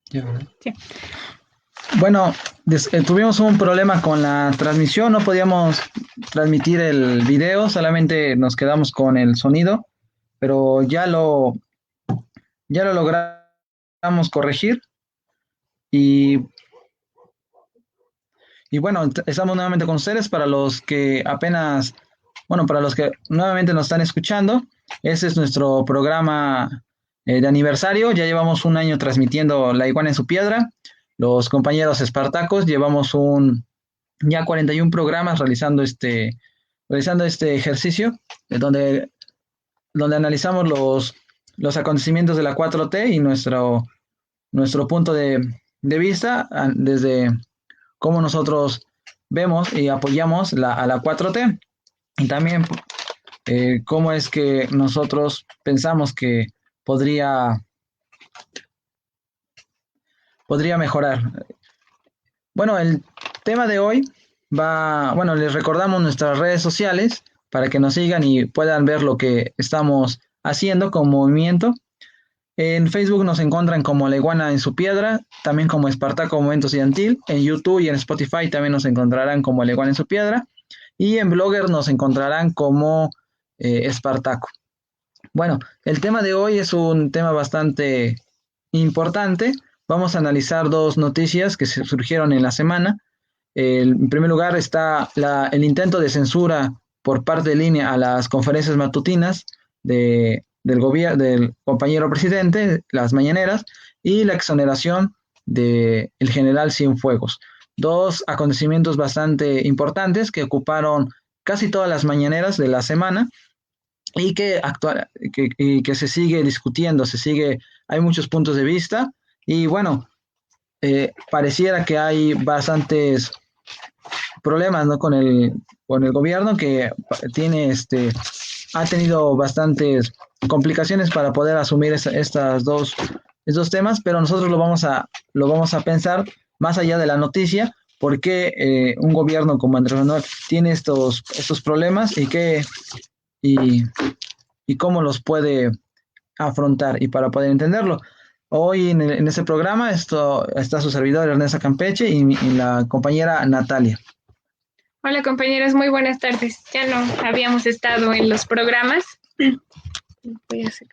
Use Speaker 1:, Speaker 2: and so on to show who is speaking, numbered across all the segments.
Speaker 1: Ya, ¿verdad?
Speaker 2: Sí.
Speaker 3: Bueno, tuvimos un problema con la transmisión, no podíamos transmitir el video, solamente nos quedamos con el sonido, pero ya lo logramos corregir y, y bueno, estamos nuevamente con ustedes para los que apenas, bueno, para los que nuevamente nos están escuchando. Ese es nuestro programa de aniversario, ya llevamos un año transmitiendo La Iguana en su Piedra. Los compañeros Espartacos llevamos ya 41 programas realizando este ejercicio, donde analizamos los acontecimientos de la 4T y nuestro punto de vista desde cómo nosotros vemos y apoyamos a la 4T y también cómo es que nosotros pensamos que podría, podría mejorar. Bueno, el tema de hoy bueno, les recordamos nuestras redes sociales para que nos sigan y puedan ver lo que estamos haciendo con movimiento. En Facebook nos encuentran como La Iguana en su Piedra, también como Espartaco Momento Estudiantil. En YouTube y en Spotify también nos encontrarán como La Iguana en su Piedra. Y en Blogger nos encontrarán como Espartaco. Bueno, el tema de hoy es un tema bastante importante. Vamos a analizar dos noticias que surgieron en la semana. En primer lugar está el intento de censura por parte de línea a las conferencias matutinas del compañero presidente, las mañaneras, y la exoneración del general Cienfuegos. Dos acontecimientos bastante importantes que ocuparon casi todas las mañaneras de la semana y que se sigue discutiendo, hay muchos puntos de vista y bueno, pareciera que hay bastantes problemas, ¿no? Con el gobierno que ha tenido bastantes complicaciones para poder asumir estos temas, pero nosotros lo vamos a pensar más allá de la noticia, por qué un gobierno como Andrés Manuel tiene estos problemas y, y cómo los puede afrontar y para poder entenderlo. Hoy en ese programa está su servidor Ernesto Campeche y la compañera Natalia.
Speaker 2: Hola compañeros, muy buenas tardes. Ya no habíamos estado en los programas. Voy a hacer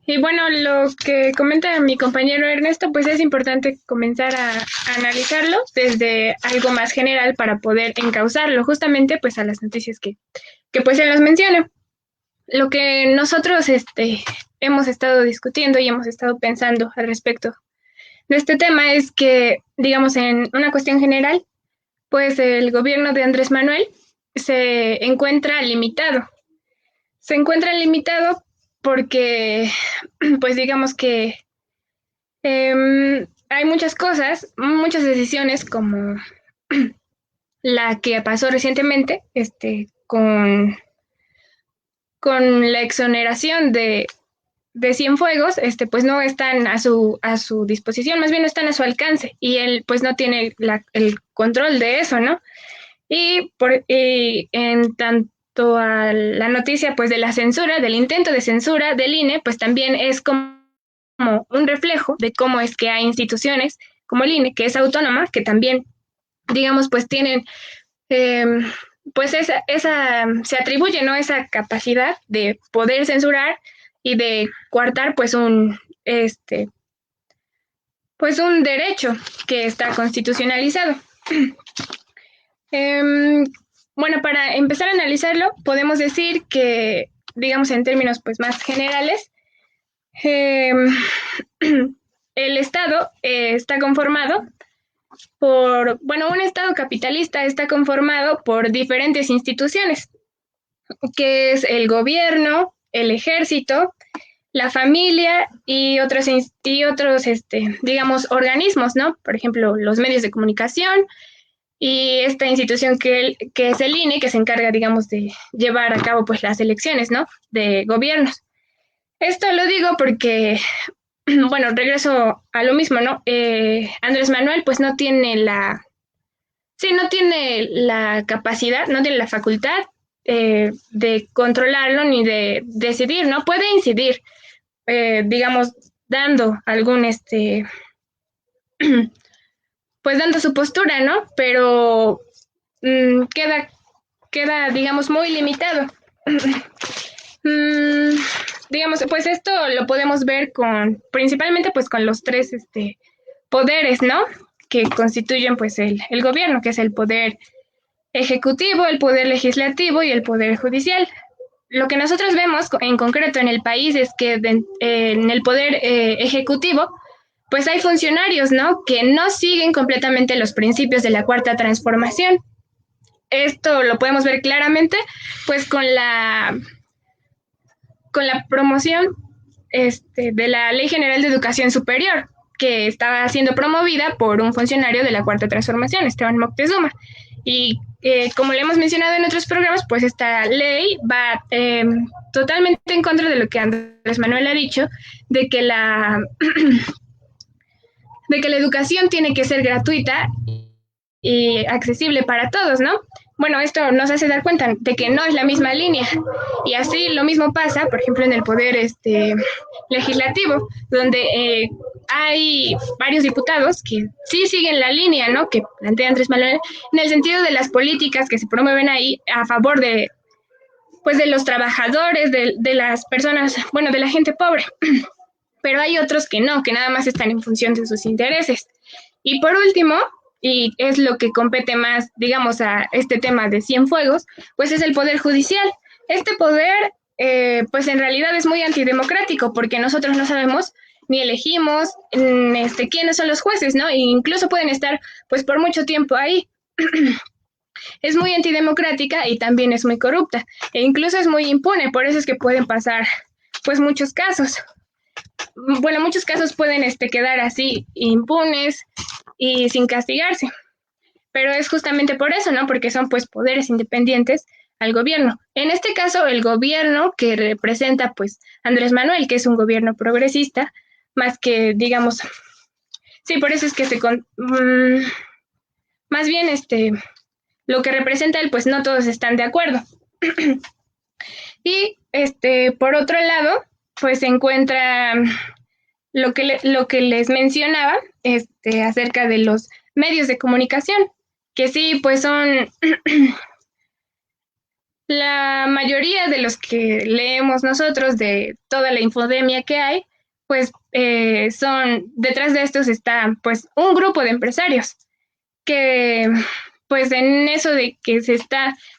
Speaker 2: y bueno, lo que comenta mi compañero Ernesto, pues es importante comenzar a analizarlo desde algo más general para poder encauzarlo justamente pues a las noticias que pues él nos menciona. Lo que nosotros hemos estado discutiendo y hemos estado pensando al respecto de este tema es que, digamos, en una cuestión general, pues el gobierno de Andrés Manuel se encuentra limitado. Se encuentra limitado porque, pues digamos que hay muchas cosas, muchas decisiones como la que pasó recientemente con la exoneración de Cienfuegos, pues no están a su disposición, más bien no están a su alcance y él pues no tiene el control de eso, ¿no? Y en tanto a la noticia pues de la censura, del intento de censura del INE, pues también es como un reflejo de cómo es que hay instituciones como el INE, que es autónoma, que también, digamos, pues tienen, eh, pues se atribuye, ¿no? Esa capacidad de poder censurar y de coartar pues un derecho que está constitucionalizado. Eh, bueno, para empezar a analizarlo, podemos decir que, digamos, en términos pues más generales, eh, el Estado está conformado bueno, un Estado capitalista está conformado por diferentes instituciones, que es el gobierno, el ejército, la familia y otros digamos, organismos, ¿no? Por ejemplo, los medios de comunicación, y esta institución que es el INE, que se encarga, digamos, de llevar a cabo pues las elecciones, ¿no? De gobiernos. Esto lo digo porque, bueno, regreso a lo mismo, ¿no? Andrés Manuel pues no tiene la capacidad, no tiene la facultad de controlarlo ni de decidir, ¿no? Puede incidir, digamos, dando algún, pues dando su postura, ¿no? Pero queda, digamos, muy limitado. Digamos, pues esto lo podemos ver principalmente pues con los tres poderes, ¿no? Que constituyen pues el gobierno, que es el poder ejecutivo, el poder legislativo y el poder judicial. Lo que nosotros vemos en concreto en el país es que en el poder ejecutivo, pues hay funcionarios, ¿no? Que no siguen completamente los principios de la Cuarta Transformación. Esto lo podemos ver claramente, pues con la promoción de la Ley General de Educación Superior, que estaba siendo promovida por un funcionario de la Cuarta Transformación, Esteban Moctezuma. Y como le hemos mencionado en otros programas, pues esta ley va totalmente en contra de lo que Andrés Manuel ha dicho, de que la educación tiene que ser gratuita y accesible para todos, ¿no? Bueno, esto nos hace dar cuenta de que no es la misma línea. Y así lo mismo pasa, por ejemplo, en el poder legislativo, donde hay varios diputados que sí siguen la línea, ¿no? Que plantea Andrés Manuel, en el sentido de las políticas que se promueven ahí a favor pues, de los trabajadores, de las personas, bueno, de la gente pobre. Pero hay otros que no, que nada más están en función de sus intereses. Y por último, y es lo que compete más, digamos, a este tema de Cienfuegos, pues es el Poder Judicial. Este poder, pues en realidad es muy antidemocrático, porque nosotros no sabemos ni elegimos quiénes son los jueces, ¿no? E incluso pueden estar, pues, por mucho tiempo ahí. Es muy antidemocrática y también es muy corrupta, e incluso es muy impune, por eso es que pueden pasar, pues, muchos casos. Bueno, muchos casos pueden quedar así, impunes y sin castigarse. Pero es justamente por eso, ¿no? Porque son pues poderes independientes al gobierno. En este caso, el gobierno que representa pues Andrés Manuel, que es un gobierno progresista, más que, digamos, sí, por eso es que más bien lo que representa él, pues no todos están de acuerdo. Y por otro lado, pues se encuentra lo que les mencionaba acerca de los medios de comunicación, que sí, pues son la mayoría de los que leemos nosotros de toda la infodemia que hay, pues detrás de estos está pues un grupo de empresarios que pues en eso de que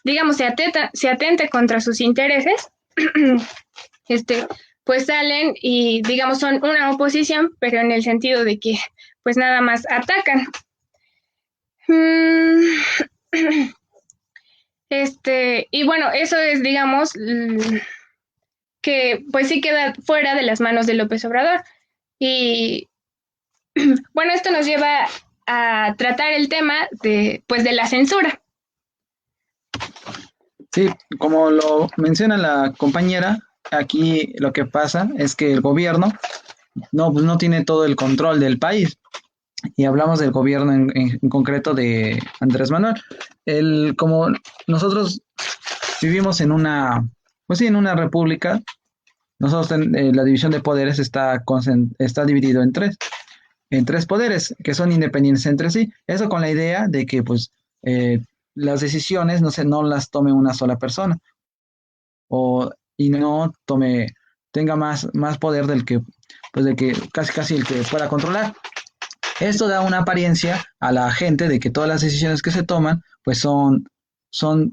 Speaker 2: digamos, se atenta contra sus intereses, pues salen y digamos son una oposición, pero en el sentido de que pues nada más atacan. Y bueno, eso es, digamos, que pues sí queda fuera de las manos de López Obrador. Y bueno, esto nos lleva a tratar el tema pues de la censura.
Speaker 3: Sí, como lo menciona la compañera, aquí lo que pasa es que el gobierno pues no tiene todo el control del país. Y hablamos del gobierno en concreto de Andrés Manuel. Como nosotros vivimos pues sí, en una república, nosotros la división de poderes está dividido en tres poderes que son independientes entre sí. Eso con la idea de que pues las decisiones no las tome una sola persona y no tenga más poder del que casi el que pueda controlar. Esto da una apariencia a la gente de que todas las decisiones que se toman pues son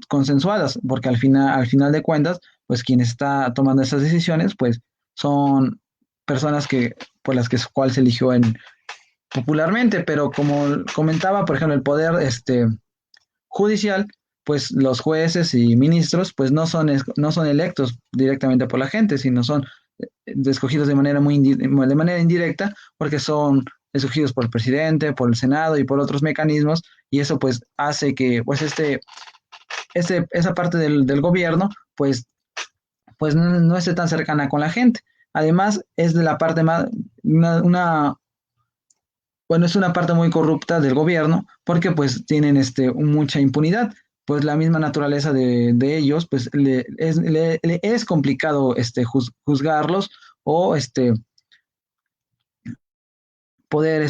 Speaker 3: consensuadas, porque al final de cuentas, pues quien está tomando esas decisiones pues son personas por las cual se eligió popularmente, pero como comentaba, por ejemplo, el poder judicial, pues los jueces y ministros pues no son electos directamente por la gente, sino son escogidos de manera indirecta, porque son escogidos por el presidente, por el Senado y por otros mecanismos, y eso pues hace que pues esa parte del gobierno pues no esté tan cercana con la gente. Además, es de la parte más, es una parte muy corrupta del gobierno, porque pues tienen mucha impunidad, pues la misma naturaleza de ellos, pues le es complicado juzgarlos o poder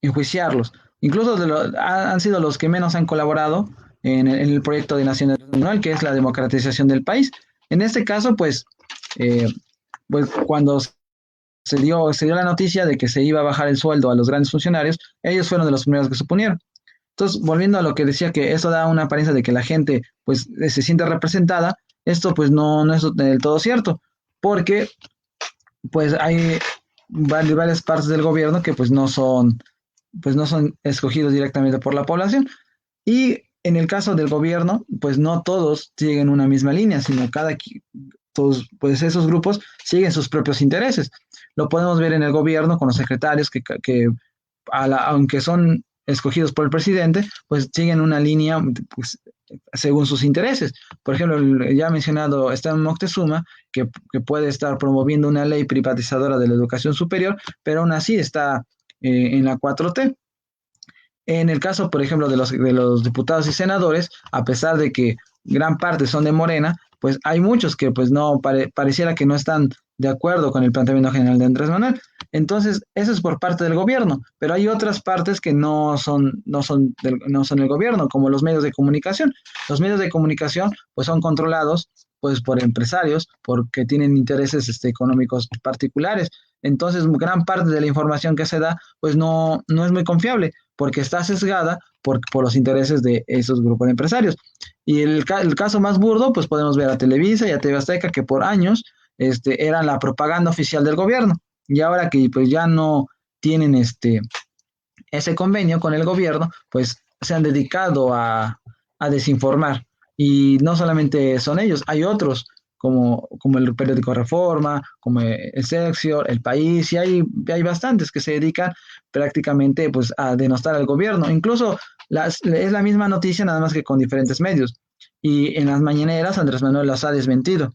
Speaker 3: enjuiciarlos. Incluso han sido los que menos han colaborado en el proyecto de Naciones Unidas, que es la democratización del país. En este caso, eh, pues cuando se dio la noticia de que se iba a bajar el sueldo a los grandes funcionarios, ellos fueron de los primeros que se oponieron. Entonces, volviendo a lo que decía, que eso da una apariencia de que la gente pues se siente representada, esto pues no es del todo cierto, porque pues hay varias partes del gobierno que pues no son escogidos directamente por la población. Y en el caso del gobierno, pues no todos siguen una misma línea, sino todos, pues esos grupos siguen sus propios intereses. Lo podemos ver en el gobierno con los secretarios que aunque son escogidos por el presidente, pues siguen una línea pues, según sus intereses. Por ejemplo, el ya mencionado Esteban Moctezuma, que puede estar promoviendo una ley privatizadora de la educación superior, pero aún así está en la 4T. En el caso, por ejemplo, de los diputados y senadores, a pesar de que gran parte son de Morena, pues hay muchos que pues no pareciera que no están de acuerdo con el planteamiento general de Andrés Manuel. Entonces, eso es por parte del gobierno, pero hay otras partes que no son el gobierno, como los medios de comunicación. Los medios de comunicación pues son controlados pues por empresarios, porque tienen intereses económicos particulares. Entonces, gran parte de la información que se da pues no es muy confiable, porque está sesgada por los intereses de esos grupos de empresarios. Y el caso más burdo, pues podemos ver a Televisa y a TV Azteca, que por años eran la propaganda oficial del gobierno. Y ahora que pues ya no tienen ese convenio con el gobierno, pues se han dedicado a desinformar. Y no solamente son ellos, hay otros, como el periódico Reforma, como Excelsior, El País, y hay bastantes que se dedican prácticamente pues, a denostar al gobierno. Incluso es la misma noticia, nada más que con diferentes medios. Y en las mañaneras Andrés Manuel las ha desmentido.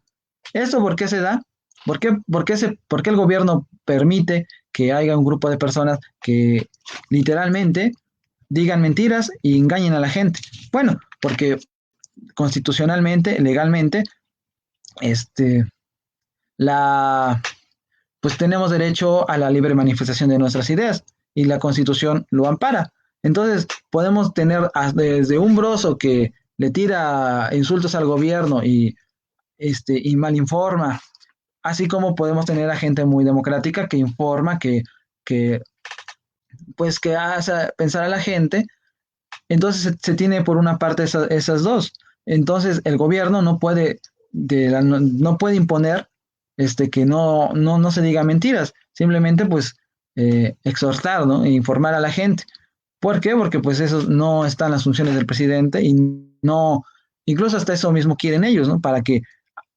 Speaker 3: ¿Esto por qué se da? ¿Por qué el gobierno permite que haya un grupo de personas que literalmente digan mentiras y engañen a la gente? Bueno, porque constitucionalmente, legalmente, este, la, pues tenemos derecho a la libre manifestación de nuestras ideas y la Constitución lo ampara. Entonces, podemos tener desde un broso que le tira insultos al gobierno y mal informa, así como podemos tener a gente muy democrática que informa, que pues que hace pensar a la gente. Entonces se tiene por una parte esas dos. Entonces el gobierno no puede imponer que no se diga mentiras, simplemente pues exhortar, ¿no? E informar a la gente. ¿Por qué? Porque pues eso no están las funciones del presidente y no, incluso hasta eso mismo quieren ellos, ¿no? Para que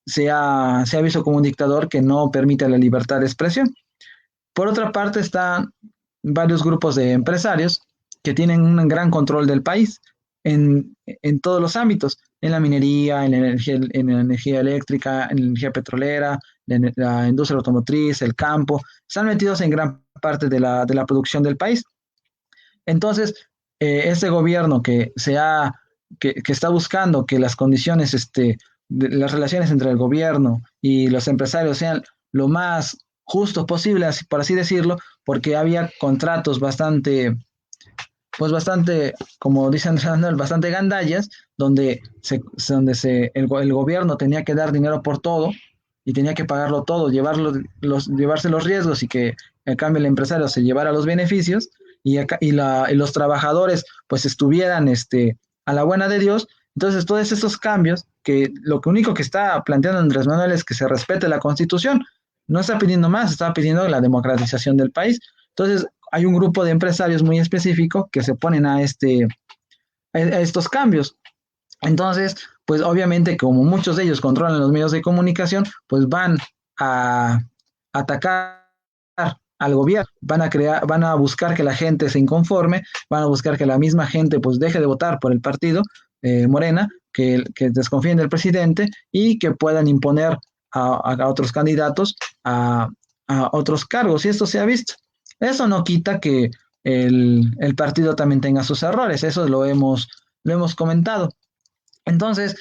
Speaker 3: sea visto como un dictador que no permite la libertad de expresión. Por otra parte, están varios grupos de empresarios que tienen un gran control del país en todos los ámbitos, en la minería, en la energía eléctrica, en la energía petrolera, la industria automotriz, el campo, están metidos en gran parte de la producción del país. Entonces, este gobierno que está buscando que las condiciones, las relaciones entre el gobierno y los empresarios sean lo más justos posible, por así decirlo, porque había contratos bastante, como dicen, bastante gandallas, donde el gobierno tenía que dar dinero por todo y tenía que pagarlo todo, llevarse los riesgos y que en cambio el empresario se llevara los beneficios y los trabajadores pues estuvieran a la buena de Dios. Entonces todos estos cambios, que lo único que está planteando Andrés Manuel es que se respete la Constitución, no está pidiendo más, está pidiendo la democratización del país. Entonces hay un grupo de empresarios muy específico que se oponen a estos cambios. Entonces, pues obviamente como muchos de ellos controlan los medios de comunicación, pues van a atacar al gobierno, van a buscar que la gente se inconforme, van a buscar que la misma gente pues deje de votar por el partido Morena, que desconfíen del presidente y que puedan imponer a otros candidatos a otros cargos, y esto se ha visto. Eso no quita que el partido también tenga sus errores, eso lo hemos comentado. Entonces,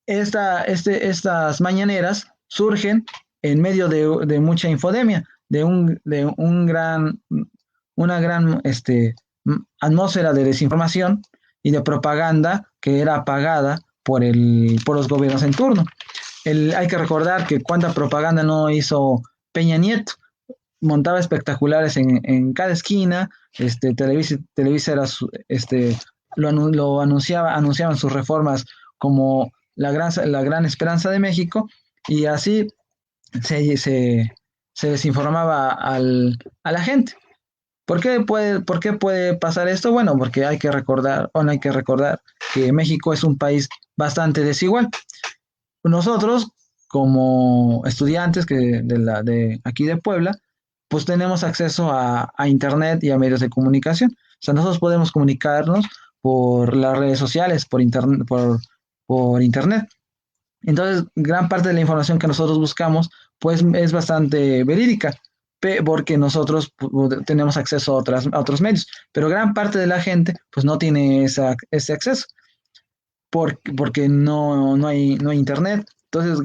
Speaker 3: estas mañaneras surgen en medio de mucha infodemia, una gran atmósfera de desinformación y de propaganda que era pagada por los gobiernos en turno. Hay que recordar que cuánta propaganda no hizo Peña Nieto, montaba espectaculares en cada esquina, Televisa era lo anunciaban sus reformas como la gran esperanza de México, y así se desinformaba a la gente. ¿Por qué puede pasar esto? Bueno, porque no hay que recordar que México es un país bastante desigual. Nosotros, como estudiantes de aquí de Puebla, pues tenemos acceso a Internet y a medios de comunicación. O sea, nosotros podemos comunicarnos por las redes sociales, por Internet. Entonces, gran parte de la información que nosotros buscamos, pues es bastante verídica, porque nosotros tenemos acceso a otros medios, pero gran parte de la gente, pues no tiene ese acceso, porque no hay internet. Entonces,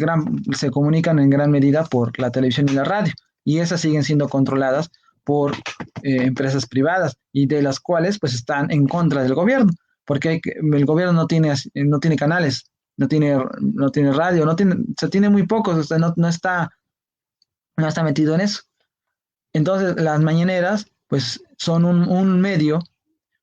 Speaker 3: se comunican en gran medida por la televisión y la radio, y esas siguen siendo controladas por empresas privadas, y de las cuales pues están en contra del gobierno, porque el gobierno no tiene canales, no tiene radio, tiene muy pocos, o sea, no está metido en eso. Entonces, las mañaneras, pues, son un medio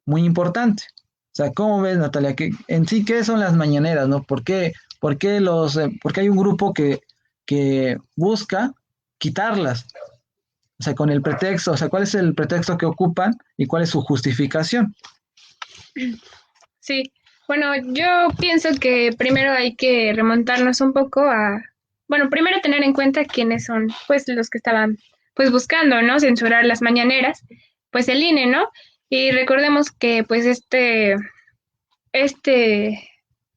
Speaker 3: muy importante. O sea, ¿cómo ves, Natalia? En sí, ¿qué son las mañaneras, no? ¿Por qué hay un grupo que busca quitarlas? O sea, con el pretexto, o sea, ¿cuál es el pretexto que ocupan y cuál es su justificación?
Speaker 2: Sí, bueno, yo pienso que primero hay que remontarnos un poco bueno, primero tener en cuenta quiénes son, pues, los que estaban, pues, buscando, ¿no? Censurar las mañaneras, pues, el INE, ¿no? Y recordemos que, pues, este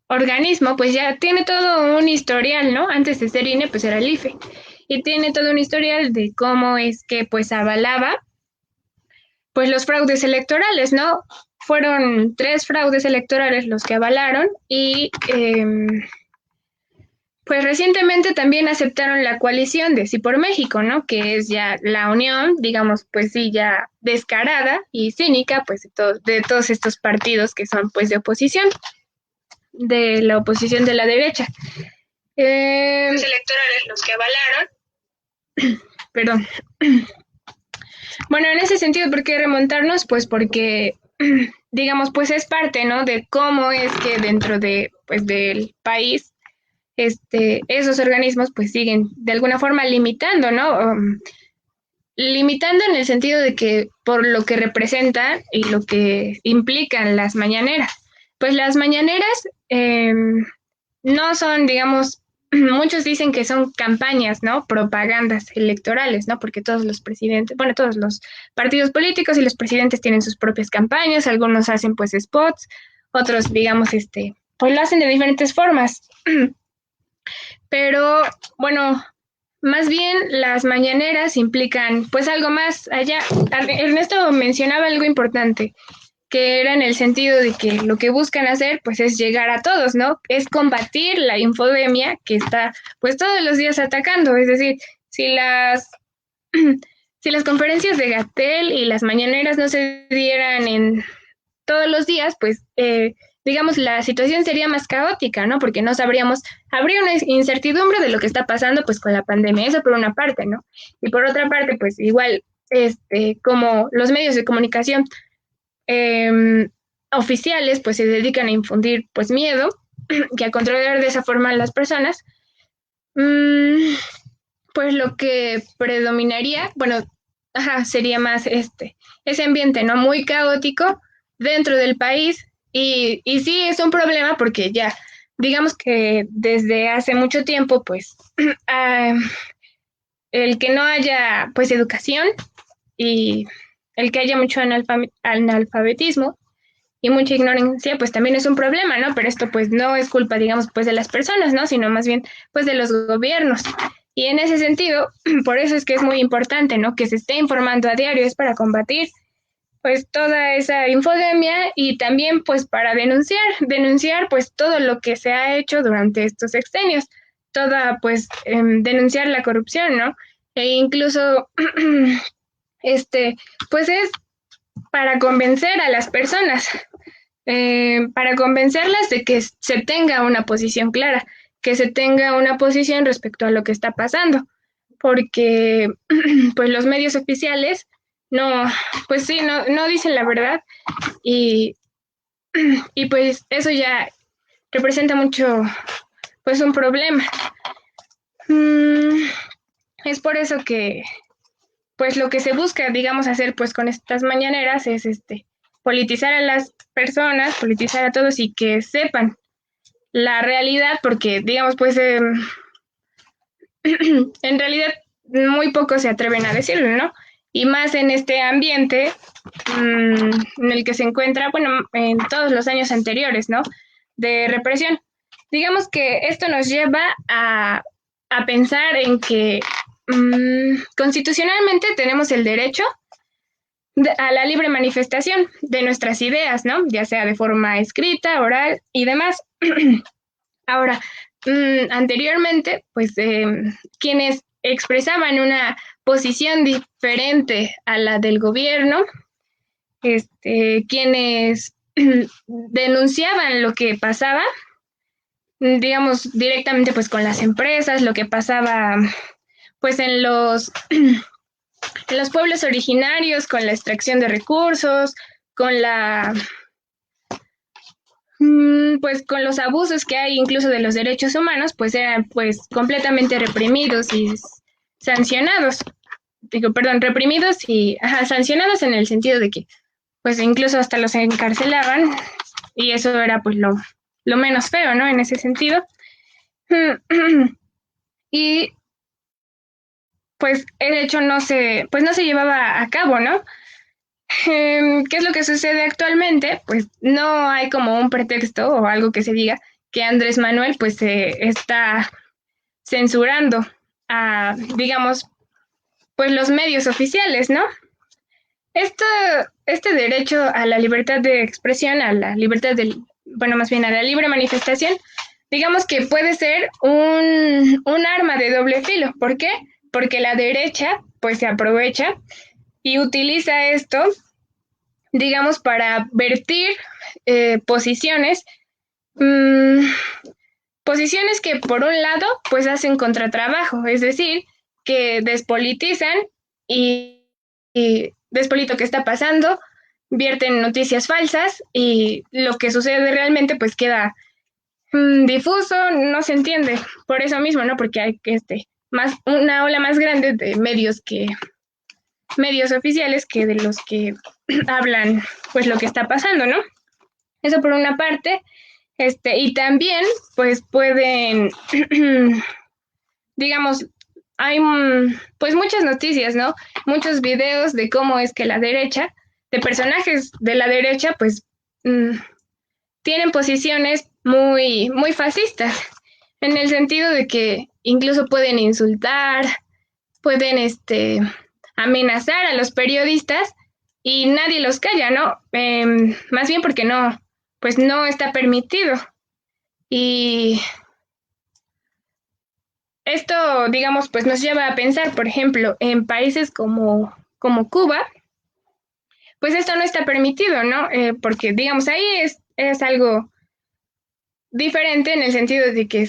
Speaker 2: organismo, pues, ya tiene todo un historial, ¿no? Antes de ser INE, pues, era el IFE. Y tiene todo un historial de cómo es que, pues, avalaba, pues, los fraudes electorales, ¿no? Fueron 3 fraudes electorales los que avalaron y pues recientemente también aceptaron la coalición de Sí por México, ¿no? Que es ya la unión, digamos, pues sí, ya descarada y cínica, pues de todos estos partidos que son pues de oposición, de la oposición de la derecha. Los electorales los que avalaron, perdón. Bueno, en ese sentido, ¿por qué remontarnos? Pues porque digamos, pues es parte, ¿no? De cómo es que dentro pues, del país, esos organismos, pues siguen de alguna forma limitando, ¿no? Limitando en el sentido de que por lo que representan y lo que implican las mañaneras. Pues las mañaneras no son, digamos, muchos dicen que son campañas, ¿no? Propagandas electorales, ¿no? Porque todos los presidentes, bueno, todos los partidos políticos y los presidentes tienen sus propias campañas, algunos hacen pues spots, otros, digamos, pues lo hacen de diferentes formas. Pero, bueno, más bien las mañaneras implican pues algo más allá. Ernesto mencionaba algo importante, que era en el sentido de que lo que buscan hacer pues es llegar a todos, ¿no? Es combatir la infodemia que está pues todos los días atacando, es decir, si las si las conferencias de Gatell y las mañaneras no se dieran en todos los días, pues digamos la situación sería más caótica, ¿no? Porque no sabríamos, habría una incertidumbre de lo que está pasando pues con la pandemia, eso por una parte, ¿no? Y por otra parte, pues igual como los medios de comunicación oficiales pues se dedican a infundir pues miedo y a controlar de esa forma a las personas, pues lo que predominaría, bueno, sería más ese ambiente, ¿no? Muy caótico dentro del país y sí es un problema porque ya, digamos que desde hace mucho tiempo pues el que no haya pues educación y el que haya mucho analfabetismo y mucha ignorancia, pues también es un problema, ¿no? Pero esto pues no es culpa, digamos, pues de las personas, ¿no? Sino más bien pues de los gobiernos. Y en ese sentido, por eso es que es muy importante, ¿no? Que se esté informando a diario, es para combatir pues toda esa infodemia y también pues para denunciar pues todo lo que se ha hecho durante estos sexenios. toda, pues, denunciar la corrupción, ¿no? E incluso, pues es para convencer a las personas, para convencerlas de que se tenga una posición clara, que se tenga una posición respecto a lo que está pasando, porque pues los medios oficiales no, pues sí, no dicen la verdad y, y pues eso ya representa mucho, pues un problema. Es por eso que, pues lo que se busca, digamos, hacer pues con estas mañaneras es politizar a las personas, politizar a todos y que sepan la realidad, porque digamos, pues en realidad muy pocos se atreven a decirlo, ¿no? Y más en este ambiente en el que se encuentra, bueno, en todos los años anteriores, ¿no? De represión. Digamos que esto nos lleva a pensar en que constitucionalmente tenemos el derecho a la libre manifestación de nuestras ideas, ¿no? Ya sea de forma escrita, oral y demás. Ahora, anteriormente, pues quienes expresaban una posición diferente a la del gobierno, quienes denunciaban lo que pasaba, digamos, directamente pues con las empresas, lo que pasaba pues en los pueblos originarios, con la extracción de recursos, con la pues con los abusos que hay incluso de los derechos humanos, pues eran pues completamente reprimidos y sancionados. Digo, perdón, reprimidos y sancionados en el sentido de que pues incluso hasta los encarcelaban y eso era pues lo menos feo, ¿no? En ese sentido. Y pues el hecho pues no se llevaba a cabo, ¿no? ¿Qué es lo que sucede actualmente? Pues no hay como un pretexto o algo que se diga que Andrés Manuel pues está censurando a, digamos, pues los medios oficiales, ¿no? Esto, este derecho a la libertad de expresión, a la libertad bueno, más bien a la libre manifestación, digamos que puede ser un arma de doble filo. ¿Por qué? Porque la derecha pues se aprovecha y utiliza esto, digamos, para vertir posiciones, posiciones que por un lado pues hacen contratrabajo, es decir, que despolitizan y despolito que está pasando, vierten noticias falsas y lo que sucede realmente pues queda difuso, no se entiende, por eso mismo, ¿no? Porque hay más, una ola más grande de medios oficiales que de los que hablan pues lo que está pasando, ¿no? Eso por una parte, y también pues pueden, digamos, hay pues muchas noticias, ¿no? Muchos videos de cómo es que la derecha, de personajes de la derecha, pues tienen posiciones muy, muy fascistas, en el sentido de que incluso pueden insultar, pueden amenazar a los periodistas y nadie los calla, ¿no? Más bien porque pues no está permitido. Y esto, digamos, pues nos lleva a pensar, por ejemplo, en países como Cuba, pues esto no está permitido, ¿no? Porque, digamos, ahí es algo diferente en el sentido de que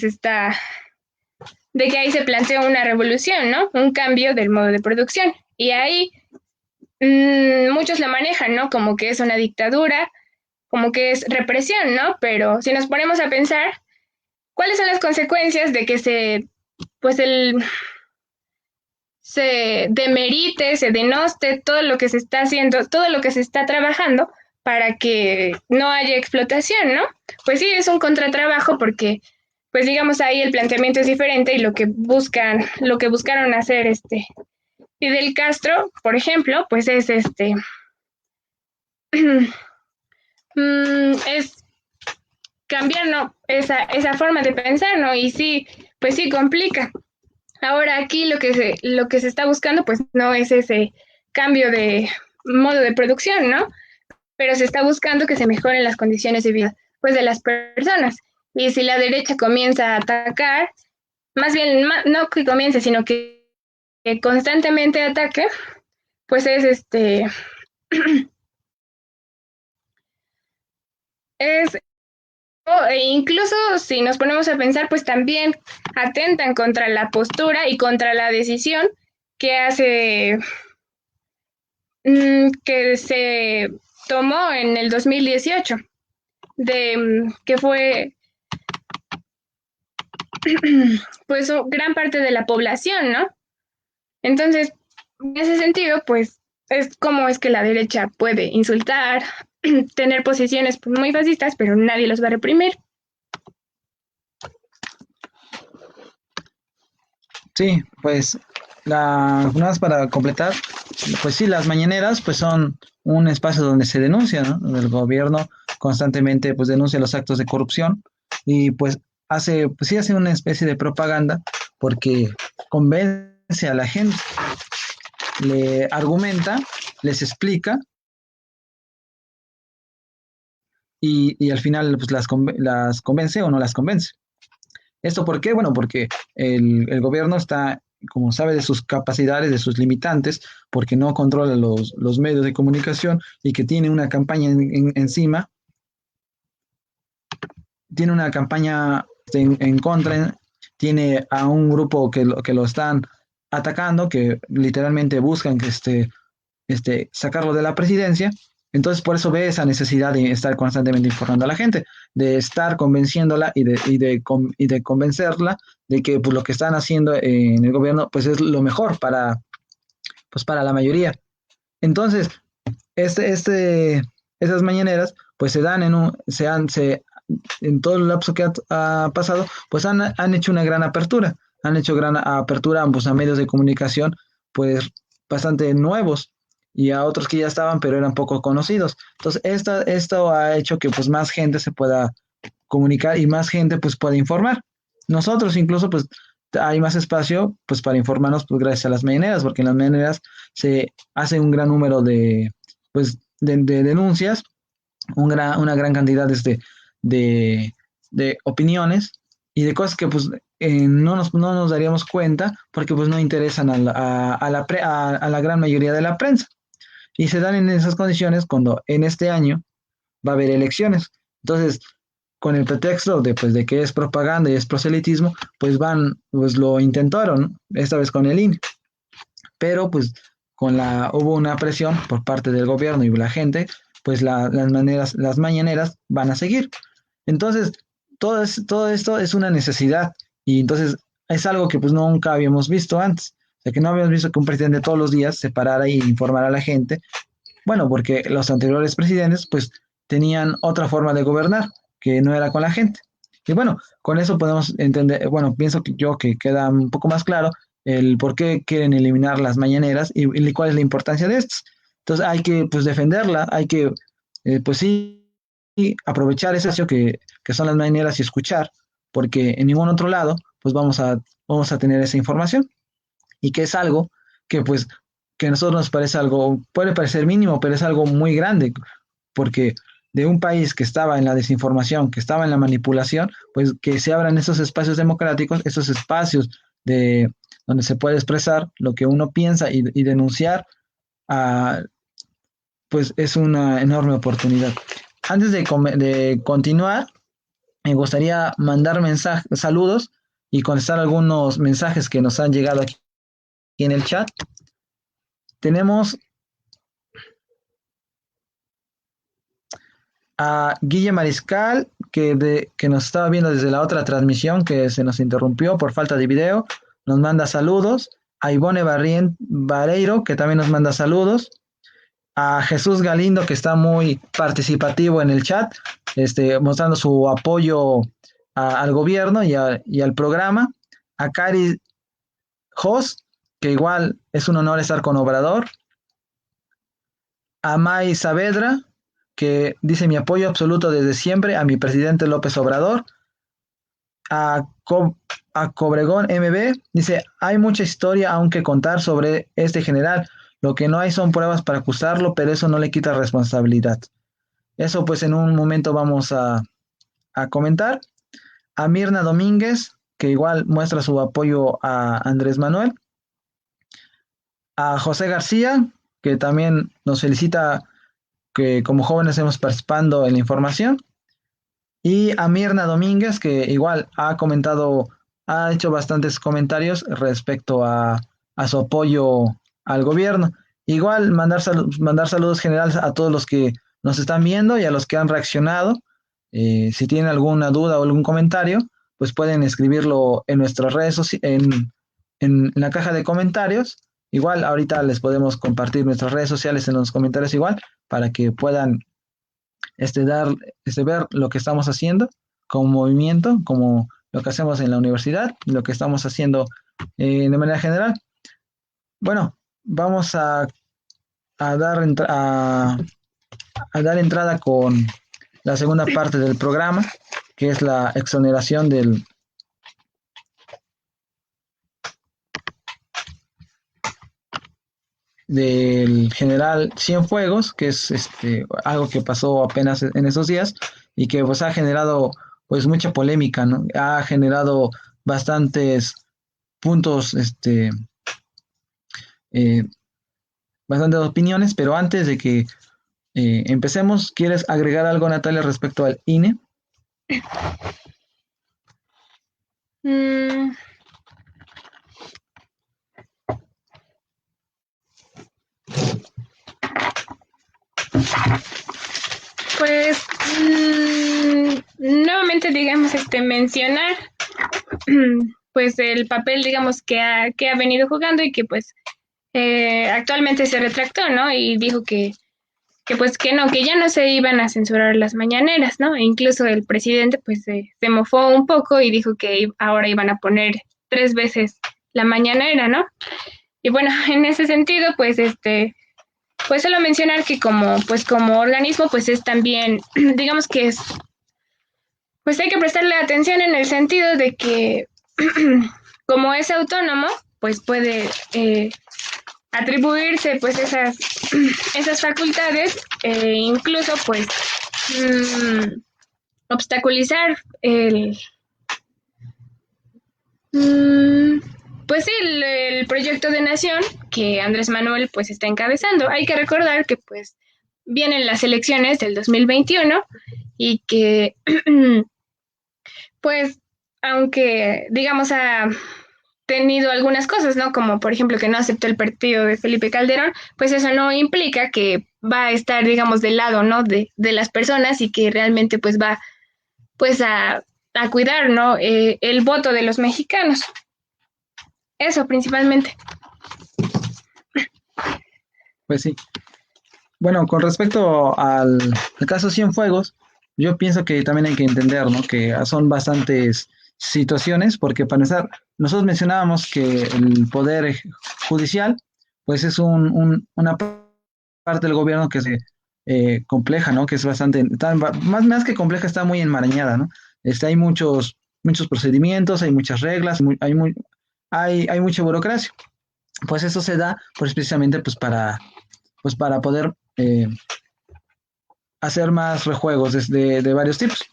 Speaker 2: de que ahí se plantea una revolución, ¿no? Un cambio del modo de producción. Y ahí muchos la manejan, ¿no? Como que es una dictadura, como que es represión, ¿no? Pero si nos ponemos a pensar, ¿cuáles son las consecuencias de que pues se demerite, se denoste todo lo que se está haciendo, todo lo que se está trabajando para que no haya explotación, ¿no? Pues sí, es un contratrabajo porque, pues digamos, ahí el planteamiento es diferente y lo que buscaron hacer Fidel Castro, por ejemplo, pues es es cambiar, ¿no? Esa forma de pensar, ¿no? Y sí, pues sí complica. Ahora aquí lo que se está buscando, pues no es ese cambio de modo de producción, ¿no? Pero se está buscando que se mejoren las condiciones de vida, pues, de las personas. Y si la derecha comienza a atacar, más bien, no que comience, sino que constantemente ataque, pues es es, e incluso si nos ponemos a pensar, pues también atentan contra la postura y contra la decisión que hace, que se tomó en el 2018, que fue pues gran parte de la población, ¿no? Entonces, en ese sentido, pues es como es que la derecha puede insultar, tener posiciones pues, muy fascistas, pero nadie los va a reprimir.
Speaker 3: Sí, pues nada más para completar, pues sí, las mañaneras pues son un espacio donde se denuncia, ¿no? Donde el gobierno constantemente pues denuncia los actos de corrupción y pues hace, pues sí hace una especie de propaganda porque convence a la gente, le argumenta, les explica y al final pues las convence o no las convence. ¿Esto por qué? Bueno, porque el gobierno está, como sabe, de sus capacidades, de sus limitantes, porque no controla los medios de comunicación y que tiene una campaña encima, tiene una campaña en contra, tiene a un grupo que lo están atacando, que literalmente buscan que sacarlo de la presidencia. Entonces, por eso ve esa necesidad de estar constantemente informando a la gente, de estar convenciéndola y de convencerla de que pues, lo que están haciendo en el gobierno pues, es lo mejor pues, para la mayoría. Entonces, este, este, esas mañaneras pues se dan en todo el lapso que ha pasado, pues han hecho una gran apertura, han hecho gran apertura pues, a medios de comunicación pues bastante nuevos y a otros que ya estaban pero eran poco conocidos. Entonces, esto ha hecho que pues más gente se pueda comunicar y más gente pues pueda informar. Nosotros incluso pues hay más espacio pues para informarnos pues gracias a las mañaneras, porque en las mañaneras se hace un gran número de denuncias, una gran cantidad de, de opiniones y de cosas que pues no nos daríamos cuenta porque pues no interesan a la gran mayoría de la prensa. Y se dan en esas condiciones cuando en este año va a haber elecciones. Entonces, con el pretexto de que es propaganda y es proselitismo, pues lo intentaron, esta vez con el INE, pero pues hubo una presión por parte del gobierno y la gente, pues las mañaneras van a seguir. Entonces, todo esto es una necesidad y entonces es algo que pues nunca habíamos visto antes. O sea, que no habíamos visto que un presidente todos los días se parara y informara a la gente. Bueno, porque los anteriores presidentes pues tenían otra forma de gobernar, que no era con la gente. Y bueno, con eso podemos entender, bueno, pienso que yo que queda un poco más claro el por qué quieren eliminar las mañaneras y cuál es la importancia de estas. Entonces hay que pues defenderla, hay que pues sí aprovechar ese espacio que son las mañaneras y escuchar, porque en ningún otro lado pues vamos a tener esa información y que es algo que pues que a nosotros nos parece algo, puede parecer mínimo, pero es algo muy grande, porque de un país que estaba en la desinformación, que estaba en la manipulación, pues que se abran esos espacios democráticos, esos espacios de donde se puede expresar lo que uno piensa y denunciar, uh, pues es una enorme oportunidad. Antes de continuar, me gustaría mandar saludos y contestar algunos mensajes que nos han llegado aquí en el chat. Tenemos a Guille Mariscal, que nos estaba viendo desde la otra transmisión, que se nos interrumpió por falta de video. Nos manda saludos. A Ivone Vareiro, que también nos manda saludos. A Jesús Galindo, que está muy participativo en el chat, mostrando su apoyo al gobierno y al programa. A Cari Jos, que igual es un honor estar con Obrador. A May Saavedra, que dice mi apoyo absoluto desde siempre a mi presidente López Obrador. A, a Cobregón MB, dice, hay mucha historia aún que contar sobre este general. Lo que no hay son pruebas para acusarlo, pero eso no le quita responsabilidad. Eso pues en un momento vamos a comentar. A Mirna Domínguez, que igual muestra su apoyo a Andrés Manuel, a José García, que también nos felicita que como jóvenes hemos participando en la información, y a Mirna Domínguez, que igual ha comentado, ha hecho bastantes comentarios respecto a su apoyo al gobierno. Igual mandar saludos generales a todos los que nos están viendo y a los que han reaccionado. Si tienen alguna duda o algún comentario, pues pueden escribirlo en nuestras redes en la caja de comentarios. Igual ahorita les podemos compartir nuestras redes sociales en los comentarios igual para que puedan ver lo que estamos haciendo como movimiento, como lo que hacemos en la universidad, lo que estamos haciendo de manera general. Bueno, vamos a dar entrada con la segunda parte del programa, que es la exoneración del general Cienfuegos, que es algo que pasó apenas en esos días y que pues ha generado pues mucha polémica, ¿no? Ha generado bastantes puntos, eh, bastantes opiniones, pero antes de que empecemos, ¿quieres agregar algo, Natalia, respecto al INE?
Speaker 2: Mm, pues nuevamente, digamos, mencionar pues el papel, digamos, que ha venido jugando y que pues actualmente se retractó, ¿no? Y dijo que pues que no, que ya no se iban a censurar las mañaneras, ¿no? E incluso el presidente pues se mofó un poco y dijo que ahora iban a poner 3 veces la mañanera, ¿no? Y bueno, en ese sentido, pues pues solo mencionar que como organismo, pues es también, digamos que es, pues hay que prestarle atención en el sentido de que como es autónomo, pues puede atribuirse pues esas facultades, incluso pues obstaculizar mm, pues sí, el proyecto de nación que Andrés Manuel pues está encabezando. Hay que recordar que pues vienen las elecciones del 2021 y que pues aunque digamos ha tenido algunas cosas, ¿no? Como por ejemplo que no aceptó el partido de Felipe Calderón, pues eso no implica que va a estar, digamos, del lado, ¿no? De las personas y que realmente pues va pues a cuidar, ¿no? El voto de los mexicanos. Eso principalmente.
Speaker 3: Pues sí. Bueno, con respecto al caso Cienfuegos, yo pienso que también hay que entender, ¿no? Que son bastantes situaciones, porque para empezar, nosotros mencionábamos que el poder judicial, pues es una parte del gobierno que es compleja, ¿no? Que es bastante, más que compleja, está muy enmarañada, ¿no? Hay muchos procedimientos, hay muchas reglas, hay mucha burocracia. Pues eso se da, pues precisamente, pues para poder hacer más rejuegos de varios tipos.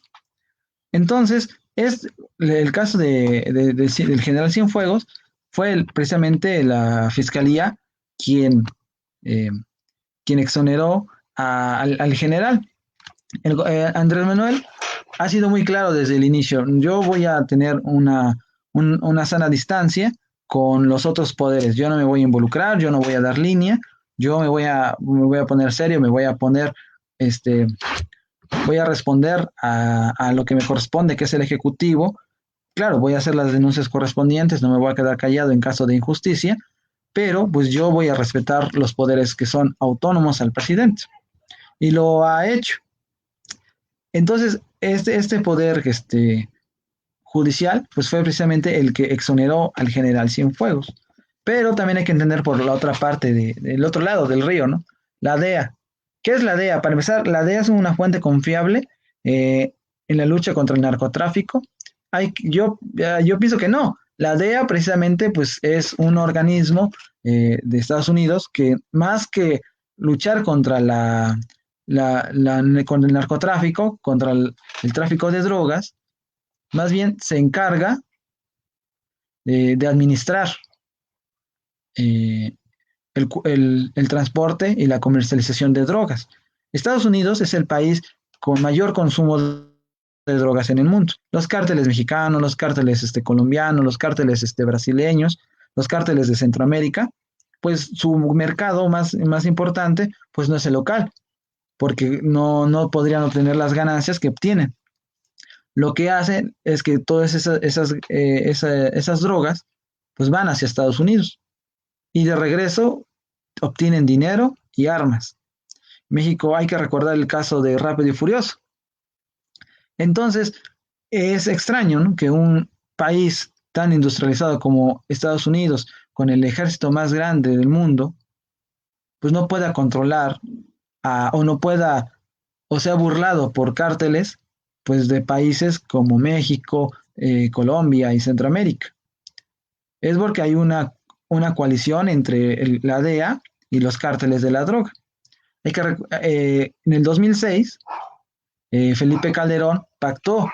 Speaker 3: Entonces, el caso del general Cienfuegos fue precisamente la fiscalía quien, eh, quien exoneró al general. Andrés Manuel ha sido muy claro desde el inicio. Yo voy a tener una sana distancia con los otros poderes. Yo no me voy a involucrar, yo no voy a dar línea, yo me voy a poner serio, me voy a poner, voy a responder a lo que me corresponde, que es el ejecutivo. Claro, voy a hacer las denuncias correspondientes, no me voy a quedar callado en caso de injusticia, pero pues yo voy a respetar los poderes que son autónomos al presidente. Y lo ha hecho. Entonces, este poder judicial, pues fue precisamente el que exoneró al general Cienfuegos. Pero también hay que entender por la otra parte, del otro lado del río, ¿no? La DEA. ¿Qué es la DEA? Para empezar, la DEA es una fuente confiable en la lucha contra el narcotráfico. Yo pienso que no. La DEA precisamente pues, es un organismo de Estados Unidos que más que luchar contra contra el narcotráfico, contra el tráfico de drogas, más bien se encarga de administrar eh, el transporte y la comercialización de drogas. Estados Unidos es el país con mayor consumo de drogas en el mundo. Los cárteles mexicanos, los cárteles colombianos, los cárteles brasileños, los cárteles de Centroamérica, pues su mercado más importante pues no es el local, porque no podrían obtener las ganancias que obtienen. Lo que hacen es que todas esas drogas pues van hacia Estados Unidos y de regreso obtienen dinero y armas. México, hay que recordar el caso de Rápido y Furioso. Entonces, es extraño, ¿no?, que un país tan industrializado como Estados Unidos, con el ejército más grande del mundo, pues no pueda controlar o no pueda, o sea burlado por cárteles, pues de países como México, Colombia y Centroamérica. Es porque hay una coalición entre la DEA y los cárteles de la droga. En el 2006, Felipe Calderón pactó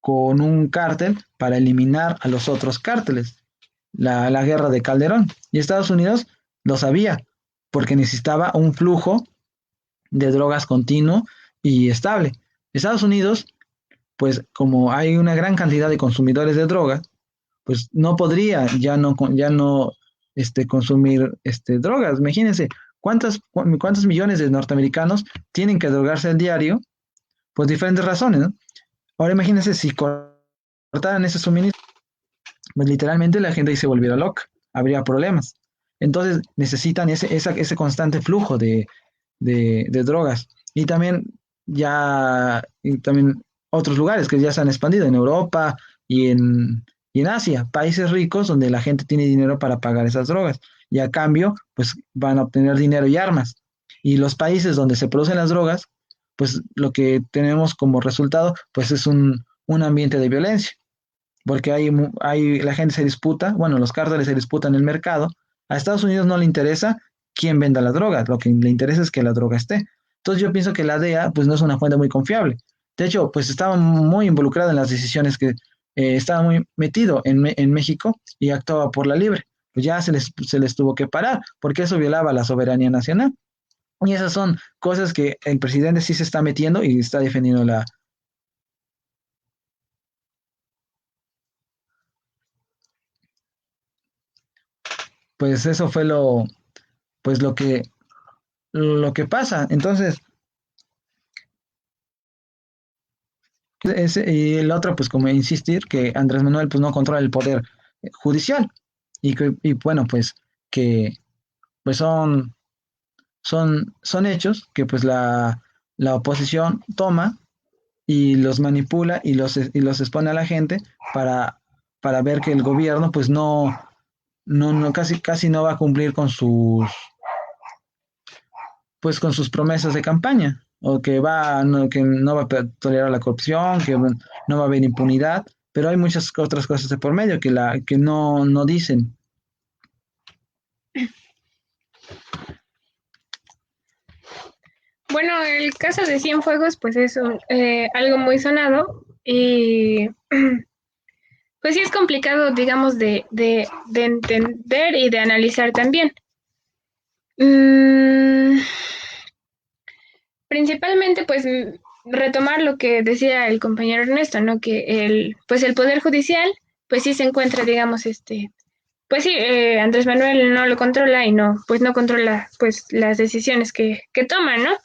Speaker 3: con un cártel para eliminar a los otros cárteles, la guerra de Calderón. Y Estados Unidos lo sabía, porque necesitaba un flujo de drogas continuo y estable. Estados Unidos, pues como hay una gran cantidad de consumidores de drogas, pues no podría ya no consumir drogas. Imagínense, ¿cuántos millones de norteamericanos tienen que drogarse al diario? Por diferentes razones, ¿no? Ahora imagínense si cortaran ese suministro, pues literalmente la gente se volviera loca, habría problemas. Entonces necesitan ese constante flujo de drogas. Y también otros lugares que ya se han expandido en Europa y en Asia, países ricos donde la gente tiene dinero para pagar esas drogas. Y a cambio, pues van a obtener dinero y armas. Y los países donde se producen las drogas, pues lo que tenemos como resultado, pues es un ambiente de violencia, porque la gente se disputa, bueno, los cárteles se disputan el mercado. A Estados Unidos no le interesa quién venda la droga, lo que le interesa es que la droga esté. Entonces yo pienso que la DEA pues no es una fuente muy confiable. De hecho, pues estaba muy involucrado en las decisiones estaba muy metido en México y actuaba por la libre. Pues ya se les tuvo que parar, porque eso violaba la soberanía nacional. Y esas son cosas que el presidente sí se está metiendo y está defendiendo pues eso fue pues lo que pasa. Entonces, y el otro, pues como insistir que Andrés Manuel pues no controla el poder judicial y bueno, pues que pues son hechos que pues la oposición toma y los manipula y los expone a la gente para ver que el gobierno pues no casi no va a cumplir con sus promesas de campaña, o que no va a tolerar la corrupción, que no va a haber impunidad, pero hay muchas otras cosas de por medio que no dicen.
Speaker 2: Bueno, el caso de Cienfuegos, pues es algo muy sonado y pues sí es complicado, digamos, de entender y de analizar también. Mm, Principalmente, pues, retomar lo que decía el compañero Ernesto, ¿no? Que pues el Poder Judicial, pues sí se encuentra, digamos, pues sí, Andrés Manuel no lo controla y pues no controla, pues, las decisiones que toma, ¿no?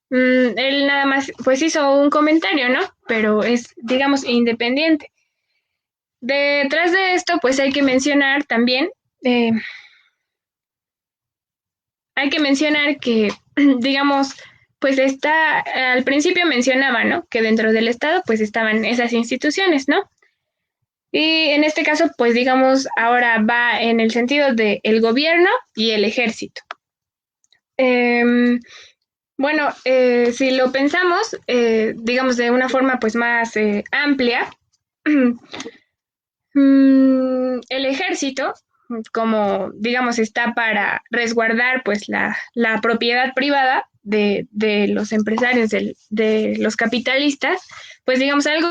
Speaker 2: Él nada más, pues hizo un comentario, ¿no? Pero es, digamos, independiente. Detrás de esto, pues eh, hay que mencionar que, digamos, pues al principio mencionaba, ¿no? Que dentro del Estado, pues estaban esas instituciones, ¿no? Y en este caso, pues digamos, ahora va en el sentido de el gobierno y el ejército. Em, bueno, si lo pensamos, digamos, de una forma pues más amplia, el ejército, como digamos, está para resguardar pues la propiedad privada de los empresarios, de los capitalistas, pues digamos algo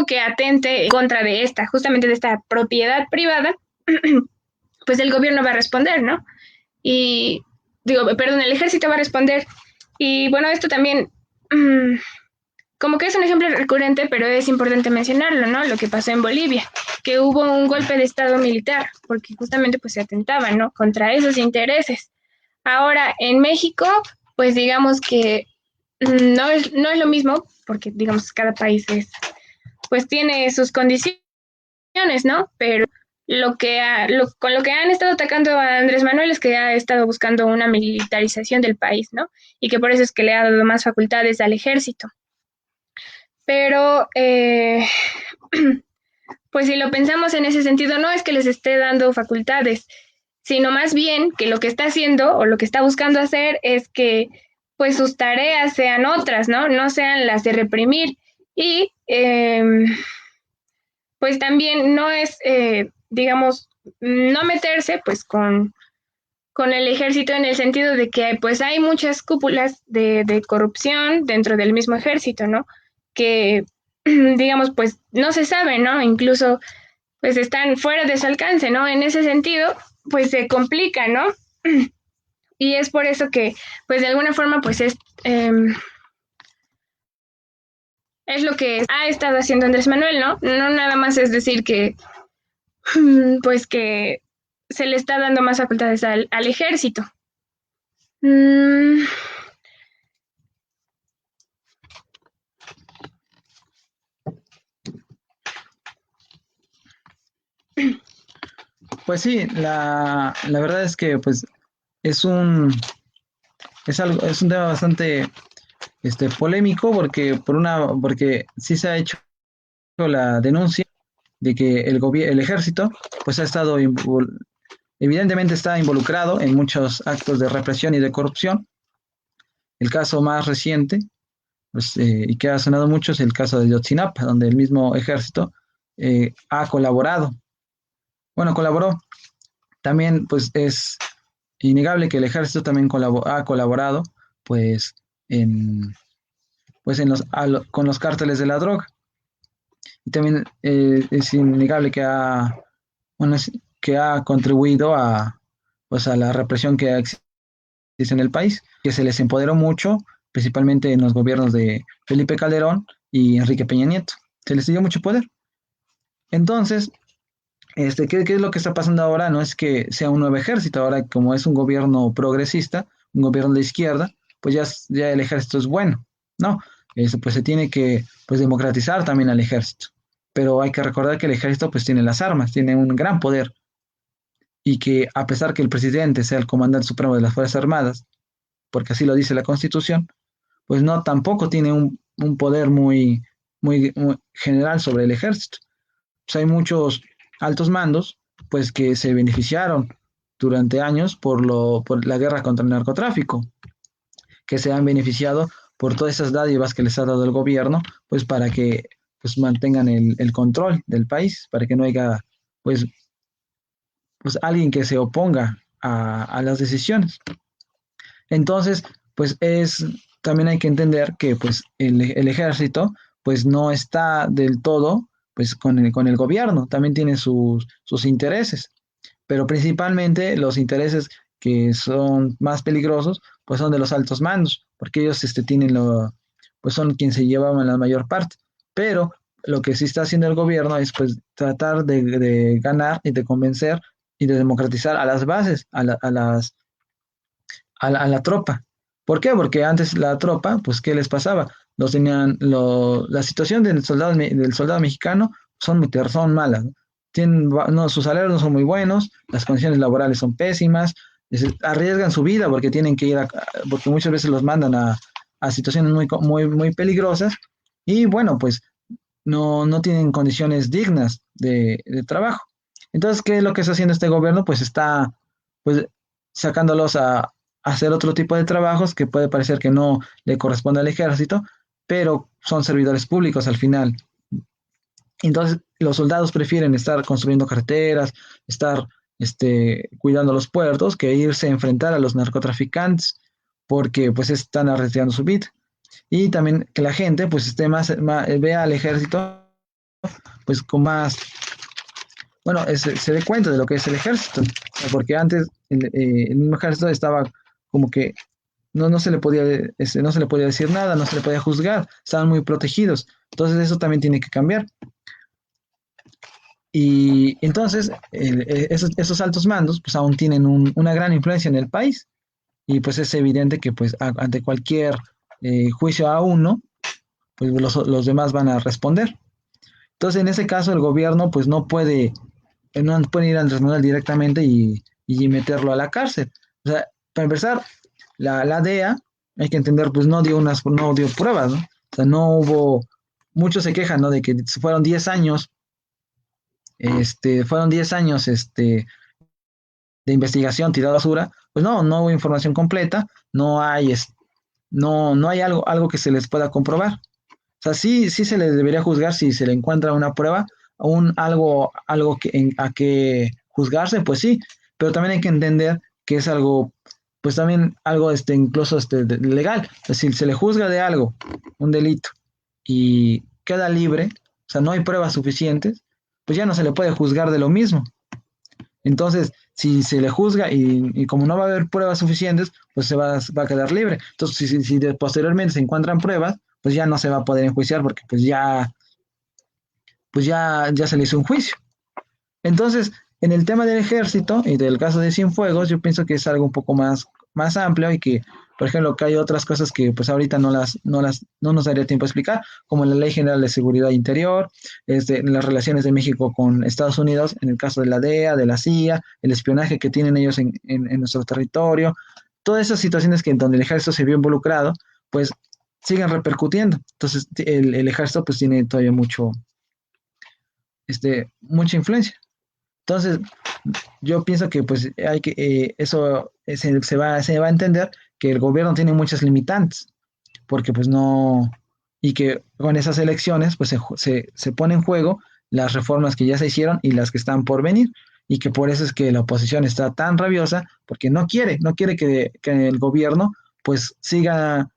Speaker 2: que atente en contra de esta, justamente de esta propiedad privada, pues el gobierno va a responder, ¿no? Y digo, perdón, el ejército va a responder. Y bueno, esto también como que es un ejemplo recurrente, pero es importante mencionarlo, ¿no? Lo que pasó en Bolivia, que hubo un golpe de estado militar, porque justamente pues se atentaba, ¿no? Contra esos intereses. Ahora, en México, pues digamos que no es lo mismo, porque digamos cada país pues tiene sus condiciones, ¿no? Pero con lo que han estado atacando a Andrés Manuel es que ha estado buscando una militarización del país, ¿no? Y que por eso es que le ha dado más facultades al ejército. Pero, pues si lo pensamos en ese sentido, no es que les esté dando facultades, sino más bien que lo que está haciendo o lo que está buscando hacer es que pues sus tareas sean otras, ¿no? No sean las de reprimir. Y pues también no es, digamos, no meterse pues con el ejército en el sentido de que pues hay muchas cúpulas de corrupción dentro del mismo ejército, ¿no? Que digamos pues no se sabe, ¿no? Incluso pues están fuera de su alcance, ¿no? En ese sentido pues se complica, ¿no? Y es por eso que pues de alguna forma pues es lo que ha estado haciendo Andrés Manuel, ¿no? No nada más es decir que pues que se le está dando más facultades al ejército. Mm,
Speaker 3: Pues sí, la verdad es que pues es un, es un tema bastante polémico porque sí se ha hecho la denuncia de que el ejército pues ha estado evidentemente está involucrado en muchos actos de represión y de corrupción. El caso más reciente pues, y que ha sonado mucho es el caso de Yotzinapa, donde el mismo ejército ha colaborado. Bueno, colaboró. También pues es innegable que el ejército también ha colaborado pues en, pues con los cárteles de la droga. Y también es innegable que bueno, que ha contribuido pues, a la represión que existe en el país, que se les empoderó mucho, principalmente en los gobiernos de Felipe Calderón y Enrique Peña Nieto. Se les dio mucho poder. Entonces, ¿qué es lo que está pasando ahora? No es que sea un nuevo ejército, ahora como es un gobierno progresista, un gobierno de izquierda, pues ya el ejército es bueno, ¿no? Pues se tiene que pues, democratizar también al ejército. Pero hay que recordar que el ejército pues tiene las armas, tiene un gran poder y que a pesar que el presidente sea el comandante supremo de las Fuerzas Armadas, porque así lo dice la Constitución, pues no tampoco tiene un poder muy general sobre el ejército. Pues hay muchos altos mandos pues que se beneficiaron durante años por la guerra contra el narcotráfico, que se han beneficiado por todas esas dádivas que les ha dado el gobierno, pues para que pues mantengan el control del país, para que no haya pues, pues alguien que se oponga a las decisiones. Entonces, pues también hay que entender que pues el ejército pues no está del todo pues con el gobierno, también tiene sus intereses, pero principalmente los intereses que son más peligrosos pues son de los altos mandos, porque ellos pues son quienes se llevaban la mayor parte, pero lo que sí está haciendo el gobierno es pues tratar de ganar y de convencer y de democratizar a las bases, a la tropa. ¿Por qué? Porque antes la tropa, pues, ¿qué les pasaba? La situación del soldado mexicano son malas, ¿no? No, sus salarios no son muy buenos, las condiciones laborales son pésimas, arriesgan su vida porque tienen que porque muchas veces los mandan a situaciones muy peligrosas y bueno, pues no tienen condiciones dignas de trabajo. Entonces, ¿qué es lo que está haciendo este gobierno? Pues está pues sacándolos a hacer otro tipo de trabajos que puede parecer que no le corresponde al ejército, pero son servidores públicos al final. Entonces, los soldados prefieren estar construyendo carreteras, estar cuidando los puertos, que irse a enfrentar a los narcotraficantes, porque pues están arriesgando su vida. Y también que la gente pues vea al ejército pues con más, bueno, se dé cuenta de lo que es el ejército, porque antes el mismo ejército estaba como que no se le podía, no se le podía decir nada, no se le podía juzgar, estaban muy protegidos. Entonces eso también tiene que cambiar. Y entonces esos altos mandos pues aún tienen una gran influencia en el país y pues es evidente que pues ante cualquier juicio a uno, pues los demás van a responder. Entonces en ese caso el gobierno pues no puede ir a Andrés Manuel directamente y meterlo a la cárcel. O sea, para empezar, la DEA, hay que entender, pues no dio pruebas, ¿no? O sea, no hubo, muchos se quejan, ¿no? De que fueron 10 años, fueron 10 años, de investigación tirada a basura, pues no hubo información completa, no hay algo que se les pueda comprobar. O sea, sí se le debería juzgar si se le encuentra una prueba, algo a que juzgarse, pues sí, pero también hay que entender que es algo, pues también algo incluso legal. Es decir, se le juzga de algo, un delito, y queda libre, o sea, no hay pruebas suficientes, pues ya no se le puede juzgar de lo mismo. Entonces, si se le juzga y como no va a haber pruebas suficientes, pues va a quedar libre. Entonces, si posteriormente se encuentran pruebas, pues ya no se va a poder enjuiciar porque ya se le hizo un juicio. Entonces, en el tema del ejército y del caso de Cienfuegos, yo pienso que es algo un poco más amplio y que, por ejemplo, que hay otras cosas que pues ahorita no nos daría tiempo a explicar, como la Ley General de Seguridad Interior, las relaciones de México con Estados Unidos, en el caso de la DEA, de la CIA, el espionaje que tienen ellos en nuestro territorio, todas esas situaciones que en donde el ejército se vio involucrado, pues siguen repercutiendo. Entonces, el ejército pues tiene todavía mucha influencia. Entonces, yo pienso que pues eso se va a entender que el gobierno tiene muchas limitantes, porque pues no, y que con esas elecciones pues se pone en juego las reformas que ya se hicieron y las que están por venir, y que por eso es que la oposición está tan rabiosa, porque no quiere que el gobierno pues siga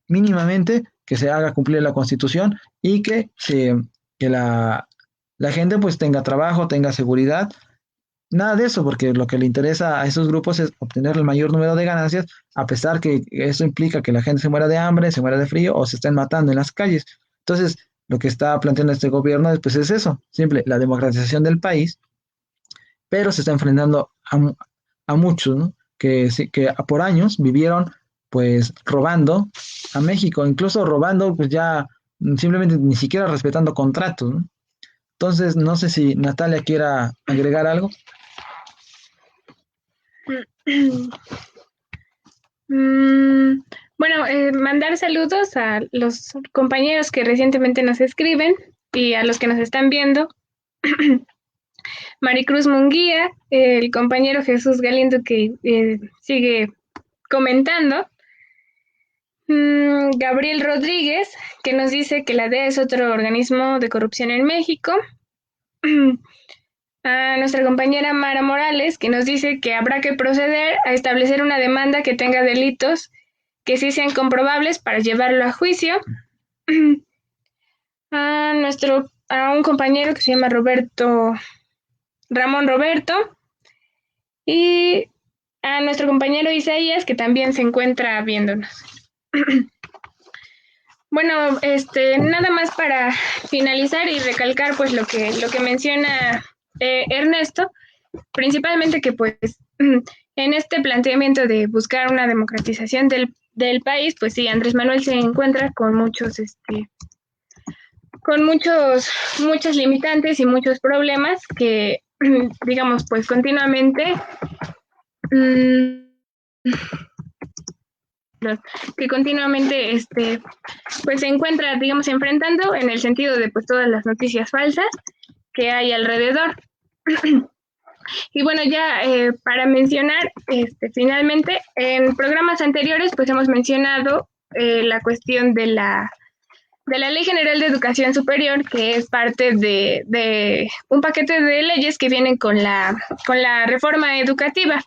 Speaker 3: mínimamente, que se haga cumplir la constitución y que la gente pues tenga trabajo, tenga seguridad. Nada de eso, porque lo que le interesa a esos grupos es obtener el mayor número de ganancias, a pesar que eso implica que la gente se muera de hambre, se muera de frío o se estén matando en las calles. Entonces, lo que está planteando este gobierno pues es eso, simple, la democratización del país, pero se está enfrentando a muchos, ¿no? Que por años vivieron pues robando a México, incluso robando pues ya simplemente ni siquiera respetando contratos, ¿no? Entonces, no sé si Natalia quiera agregar algo.
Speaker 2: Mm, bueno, mandar saludos a los compañeros que recientemente nos escriben y a los que nos están viendo. Maricruz Munguía, el compañero Jesús Galindo que sigue comentando. Gabriel Rodríguez, que nos dice que la DEA es otro organismo de corrupción en México. A nuestra compañera Mara Morales, que nos dice que habrá que proceder a establecer una demanda que tenga delitos que sí sean comprobables para llevarlo a juicio. A un compañero que se llama Ramón Roberto, y a nuestro compañero Isaías, que también se encuentra viéndonos. Bueno, nada más para finalizar y recalcar pues lo que menciona Ernesto, principalmente que pues en este planteamiento de buscar una democratización del país, pues sí, Andrés Manuel se encuentra con muchas limitantes y muchos problemas que, digamos, pues continuamente pues se encuentra, digamos, enfrentando en el sentido de pues todas las noticias falsas que hay alrededor. Y bueno, ya para mencionar, finalmente, en programas anteriores, pues hemos mencionado la cuestión de la Ley General de Educación Superior, que es parte de un paquete de leyes que vienen con la reforma educativa.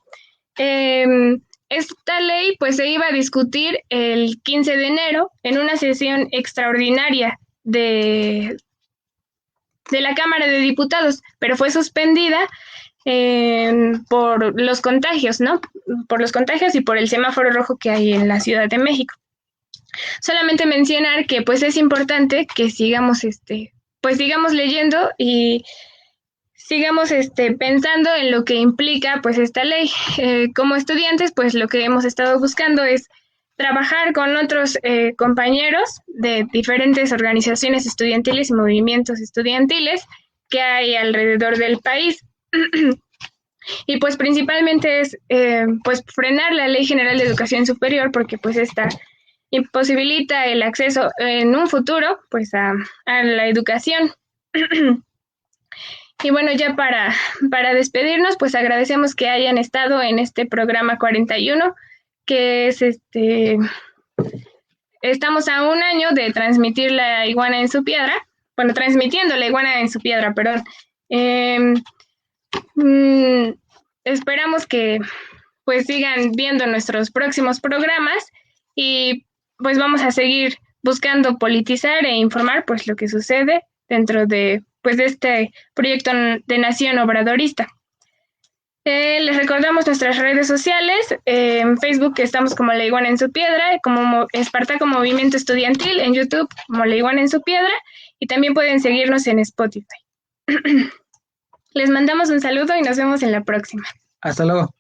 Speaker 2: Esta ley pues se iba a discutir el 15 de enero en una sesión extraordinaria de de la Cámara de Diputados, pero fue suspendida por los contagios, ¿no? Por los contagios y por el semáforo rojo que hay en la Ciudad de México. Solamente mencionar que pues es importante que sigamos pues sigamos leyendo y sigamos pensando en lo que implica pues esta ley. Como estudiantes, pues lo que hemos estado buscando es trabajar con otros compañeros de diferentes organizaciones estudiantiles y movimientos estudiantiles que hay alrededor del país. Y pues principalmente es pues frenar la Ley General de Educación Superior, porque pues esta imposibilita el acceso en un futuro pues a la educación. Y bueno, ya para despedirnos, pues agradecemos que hayan estado en este programa 41, que es estamos a un año de transmitir la iguana en su piedra, bueno, transmitiendo la iguana en su piedra, perdón. Esperamos que pues sigan viendo nuestros próximos programas y pues vamos a seguir buscando politizar e informar pues lo que sucede dentro de pues de este proyecto de nación obradorista. Les recordamos nuestras redes sociales. En Facebook estamos como La Iguana en su Piedra, como Espartaco Movimiento Estudiantil, en YouTube como La Iguana en su Piedra, y también pueden seguirnos en Spotify. Les mandamos un saludo y nos vemos en la próxima.
Speaker 3: Hasta luego.